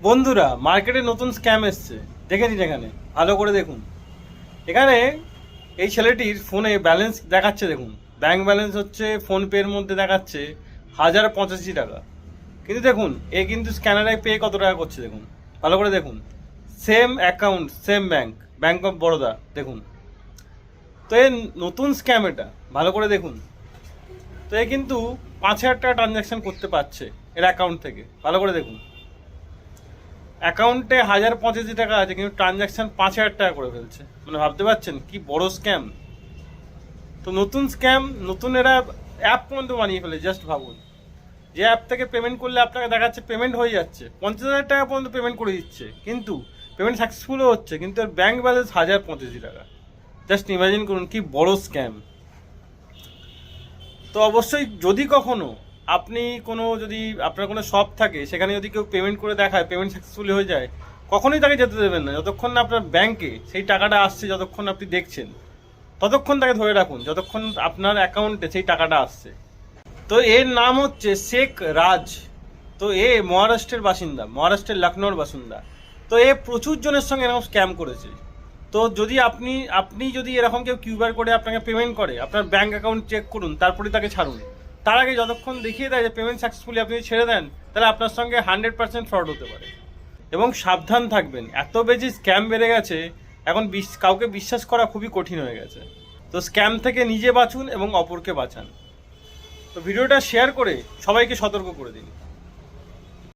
বন্ধুরা, মার্কেটে নতুন স্ক্যাম এসছে, দেখে নিন। এখানে ভালো করে দেখুন। এখানে এই ছেলেটির ফোনে ব্যালেন্স দেখাচ্ছে, দেখুন ব্যাংক ব্যালেন্স হচ্ছে ফোনপের মধ্যে দেখাচ্ছে 1085 টাকা। কিন্তু দেখুন এ কিন্তু স্ক্যানারে পে কত টাকা করছে দেখুন, ভালো করে দেখুন। Same account, same bank, bank of Baroda, দেখুন। তো এ নতুন স্ক্যাম, এটা ভালো করে দেখুন। তো এ কিন্তু 5,000 টাকা ট্রানজ্যাকশন করতে পারছে এর অ্যাকাউন্ট থেকে, ভালো করে দেখুন। অ্যাকাউন্টে 1085 টাকা আছে, কিন্তু ট্রানজ্যাকশন 5,000 টাকা করে ফেলছে। মানে ভাবতে পারছেন কি বড় স্ক্যাম। তো নতুন স্ক্যাম, নতুন এরা অ্যাপ পর্যন্ত বানিয়ে ফেলে। জাস্ট ভাবুন, যে অ্যাপ থেকে পেমেন্ট করলে আপনাকে দেখাচ্ছে পেমেন্ট হয়ে যাচ্ছে, 50,000 টাকা পর্যন্ত পেমেন্ট করে দিচ্ছে, কিন্তু পেমেন্ট সাকসেসফুলও হচ্ছে, কিন্তু এর ব্যাংক ব্যালেন্স 1085 টাকা। জাস্ট ইমাজিন করুন কি বড় স্ক্যাম। তো অবশ্যই যদি কখনো আপনি যদি আপনার কোনো শপ থাকে, সেখানে যদি কেউ পেমেন্ট করে দেখায় পেমেন্ট সাকসেসফুলি হয়ে যায়, কখনোই তাকে যেতে দেবেন না যতক্ষণ না আপনার ব্যাংকে সেই টাকাটা আসছে। যতক্ষণ আপনি দেখছেন ততক্ষণ তাকে ধরে রাখুন, যতক্ষণ আপনার অ্যাকাউন্টে সেই টাকাটা আসছে। তো এর নাম হচ্ছে শেখ রাজ। তো এ মহারাষ্ট্রের বাসিন্দা, মহারাষ্ট্রের লখনৌর বাসিন্দা। তো এ প্রচুর জনের সঙ্গে এরকম স্ক্যাম করেছে। তো যদি আপনি যদি এরকম কেউ কিউআর করে আপনাকে পেমেন্ট করে, আপনার ব্যাংক অ্যাকাউন্ট চেক করুন, তারপরে তাকে ছাড়ুন। তার আগে যতক্ষণ দেখিয়ে দেয় যে পেমেন্ট সাকসেসফুলি, আপনি ছেড়ে দেন, তাহলে আপনার সঙ্গে 100% ফ্রড হতে পারে। এবং সাবধান থাকবেন, এত বেশি স্ক্যাম বেড়ে গেছে, এখন কাউকে বিশ্বাস করা খুবই কঠিন হয়ে গেছে। তো স্ক্যাম থেকে নিজে বাঁচুন এবং অপরকে বাঁচান। তো ভিডিওটা শেয়ার করে সবাইকে সতর্ক করে দিন।